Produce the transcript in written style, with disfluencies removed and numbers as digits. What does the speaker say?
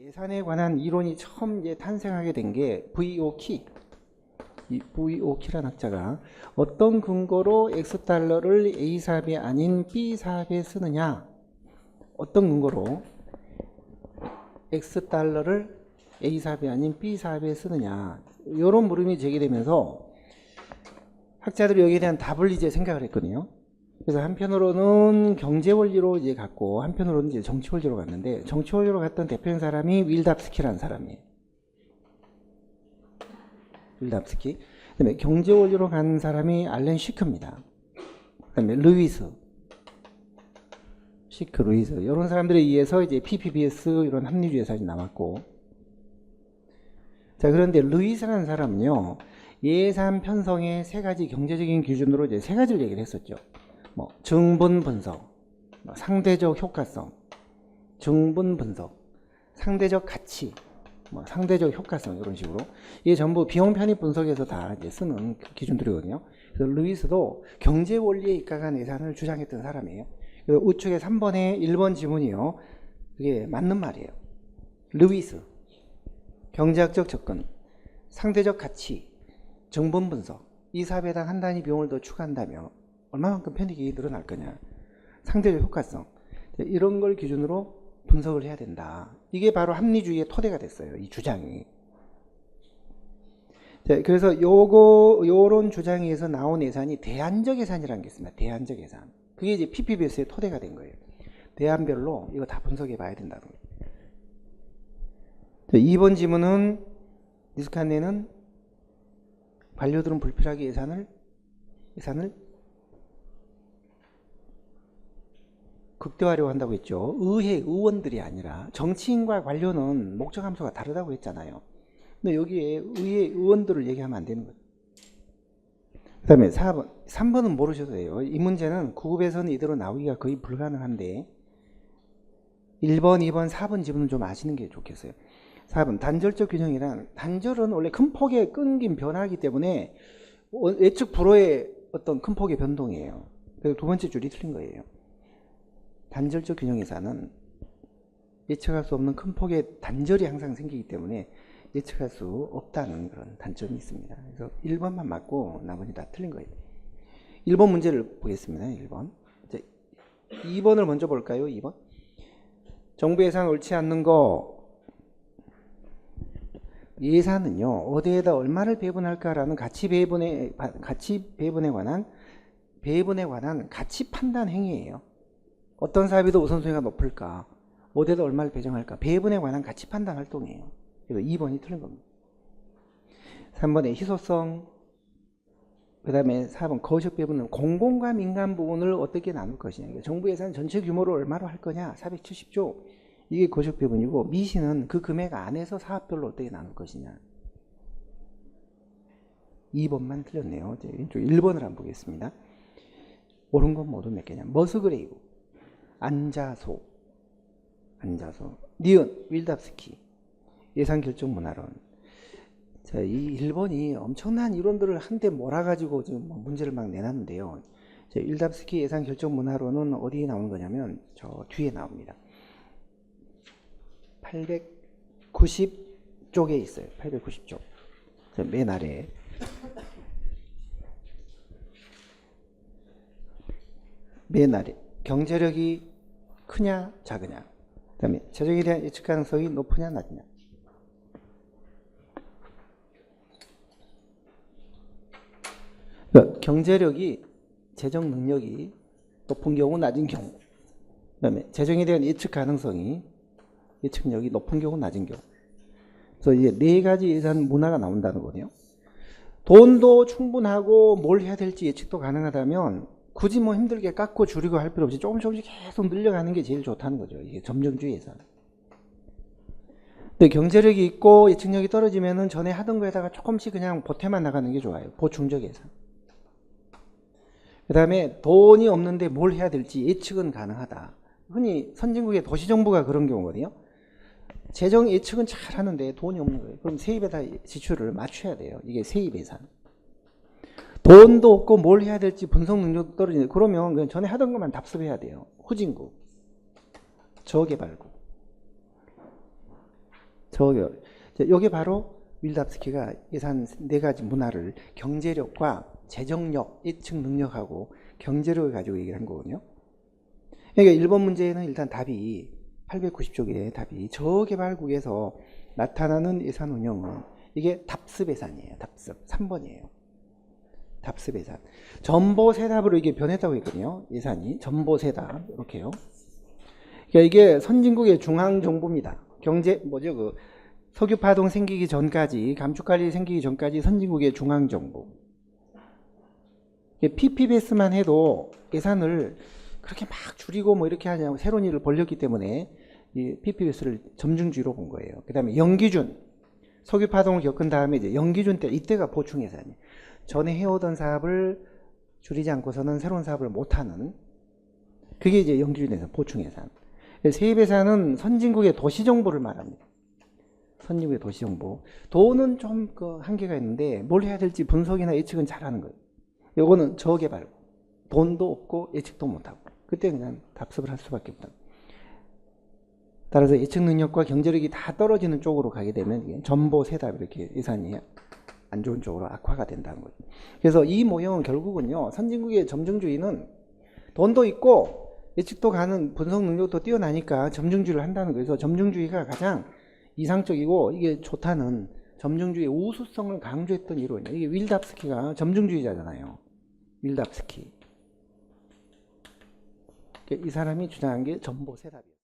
예산에 관한 이론이 처음 이제 탄생하게 된 게 VO키. 이 VO키라는 학자가 어떤 근거로 X달러를 A사업이 아닌 B사업에 쓰느냐, 어떤 근거로 X달러를 A사업이 아닌 B사업에 쓰느냐, 이런 물음이 제기되면서 학자들이 여기에 대한 답을 이제 생각을 했거든요. 그래서 한편으로는 경제원리로 이제 갔고, 한편으로는 이제 정치원리로 갔는데, 정치원리로 갔던 대표적인 사람이 윌답스키라는 사람이에요. 윌답스키. 그다음에 경제원리로 간 사람이 알렌 시크입니다. 그다음에 루이스, 시크, 루이스. 이런 사람들에 의해서 이제 PPBS 이런 합리주의 예산이 남았고. 자, 그런데 루이스라는 사람은요, 예산 편성의 세 가지 경제적인 기준으로 이제 세 가지를 얘기를 했었죠. 뭐 증분 분석, 상대적 효과성, 증분 분석, 상대적 가치, 상대적 효과성, 이런 식으로 이게 전부 비용 편입 분석에서 다 이제 쓰는 기준들이거든요. 그래서 루이스도 경제 원리에 입각한 예산을 주장했던 사람이에요. 우측에 3번에 1번 지문이요. 그게 맞는 말이에요. 루이스, 경제학적 접근, 상대적 가치, 증분 분석, 이 사업에 해당 한 단위 비용을 더 추가한다면 얼마만큼 편익이 늘어날 거냐, 상대적 효과성, 이런 걸 기준으로 분석을 해야 된다. 이게 바로 합리주의의 토대가 됐어요, 이 주장이. 자, 그래서 요런 주장에서 나온 예산이 대안적 예산이라는 게 있습니다. 대안적 예산. 그게 이제 PPBS의 토대가 된 거예요. 대안별로 이거 다 분석해 봐야 된다는 거예요. 자, 2번 지문은 니스칸네는 관료들은 불필요하게 예산을 극대화하려고 한다고 했죠. 의원들이 아니라 정치인과 관료는 목적 함수가 다르다고 했잖아요. 근데 여기에 의원들을 얘기하면 안 되는 거예요. 그 다음에 3번은 모르셔도 돼요. 이 문제는 구급에서는 이대로 나오기가 거의 불가능한데 1번, 2번, 4번 지문은 좀 아시는 게 좋겠어요. 4번 단절적 균형이란, 단절은 원래 큰 폭의 끊김 변화이기 때문에 예측 불허의 어떤 큰 폭의 변동이에요. 그래서 두 번째 줄이 틀린 거예요. 단절적 균형예산은 예측할 수 없는 큰 폭의 단절이 항상 생기기 때문에 예측할 수 없다는 그런 단점이 있습니다. 그래서 1번만 맞고 나머지 다 틀린 거예요. 1번 문제를 보겠습니다. 1번. 2번을 먼저 볼까요? 2번. 정부 예산 옳지 않는 거. 예산은요, 어디에다 얼마를 배분할까라는 가치 배분에 관한 가치 판단 행위예요. 어떤 사업이 더 우선순위가 높을까? 어디에다 얼마를 배정할까? 배분에 관한 가치 판단 활동이에요. 그래서 2번이 틀린 겁니다. 3번에 희소성, 그 다음에 4번 거시적 배분은 공공과 민간 부분을 어떻게 나눌 것이냐. 정부 예산 전체 규모를 얼마로 할 거냐? 470조. 이게 거시적 배분이고, 미시는 그 금액 안에서 사업별로 어떻게 나눌 것이냐. 2번만 틀렸네요. 이제 왼쪽 1번을 한번 보겠습니다. 옳은 건 모두 몇 개냐. 머스그레이브, 안자소, 니은, 윌답스키, 예산결정문화론. 자, 이 1번이 엄청난 이론들을 한데 몰아가지고 지금 문제를 막 내놨는데요. 자, 윌답스키 예산결정문화론은 어디에 나오는 거냐면 저 뒤에 나옵니다. 890쪽에 있어요. 890쪽. 자, 맨 아래. 맨 아래. 경제력이 크냐 작으냐. 그 다음에 재정에 대한 예측 가능성이 높으냐 낮으냐. 그러니까 경제력이, 재정 능력이 높은 경우 낮은 경우, 그 다음에 재정에 대한 예측력이 높은 경우 낮은 경우. 그래서 이제 네 가지 예산 문화가 나온다는 거네요. 돈도 충분하고 뭘 해야 될지 예측도 가능하다면 굳이 뭐 힘들게 깎고 줄이고 할 필요 없이 조금씩 계속 늘려가는 게 제일 좋다는 거죠. 이게 점정주의 예산. 근데 경제력이 있고 예측력이 떨어지면은 전에 하던 거에다가 조금씩 그냥 보태만 나가는 게 좋아요. 보충적 예산. 그 다음에 돈이 없는데 뭘 해야 될지 예측은 가능하다. 흔히 선진국의 도시정부가 그런 경우거든요. 재정 예측은 잘 하는데 돈이 없는 거예요. 그럼 세입에다 지출을 맞춰야 돼요. 이게 세입 예산. 돈도 없고 뭘 해야 될지 분석 능력도 떨어지는데, 그러면 그냥 전에 하던 것만 답습해야 돼요. 후진국, 저개발국. 여기 바로 윌답스키가 예산 네 가지 문화를 경제력과 재정력, 예측 능력하고 경제력을 가지고 얘기를 한 거거든요. 그러니까 1번 문제에는 일단 답이 890쪽의 답이 저개발국에서 나타나는 예산 운영은 이게 답습 예산이에요. 답습 3번이에요. 답습 예산. 전보세답으로 이게 변했다고 했거든요. 예산이 전보세답 이렇게요. 그러니까 이게 선진국의 중앙 정부입니다. 경제 석유 파동 생기기 전까지, 감축 관리 생기기 전까지 선진국의 중앙 정부. PPBS만 해도 예산을 그렇게 막 줄이고 뭐 이렇게 하냐고 새로운 일을 벌렸기 때문에 이 PPBS를 점중주의로 본 거예요. 그 다음에 연기준. 석유 파동을 겪은 다음에 이제 연기준 때 이때가 보충 예산이에요. 전에 해오던 사업을 줄이지 않고서는 새로운 사업을 못하는 그게 이제 연기준 예산, 보충 예산. 세입 예산은 선진국의 도시 정보를 말합니다. 선진국의 도시 정보. 돈은 좀 그 한계가 있는데 뭘 해야 될지 분석이나 예측은 잘하는 거예요. 요거는 저개발. 돈도 없고 예측도 못하고. 그때 그냥 답습을 할 수밖에 없다. 따라서 예측 능력과 경제력이 다 떨어지는 쪽으로 가게 되면 이게 전보세답 이렇게 예산이 안 좋은 쪽으로 악화가 된다는 거죠. 그래서 이 모형은 결국은요, 선진국의 점증주의는 돈도 있고 예측도 가는 분석 능력도 뛰어나니까 점증주의를 한다는 거예요. 그래서 점증주의가 가장 이상적이고 이게 좋다는 점증주의의 우수성을 강조했던 이론이에요. 이게 윌답스키가 점증주의자잖아요. 윌답스키. 이 사람이 주장한 게 전보세답이에요.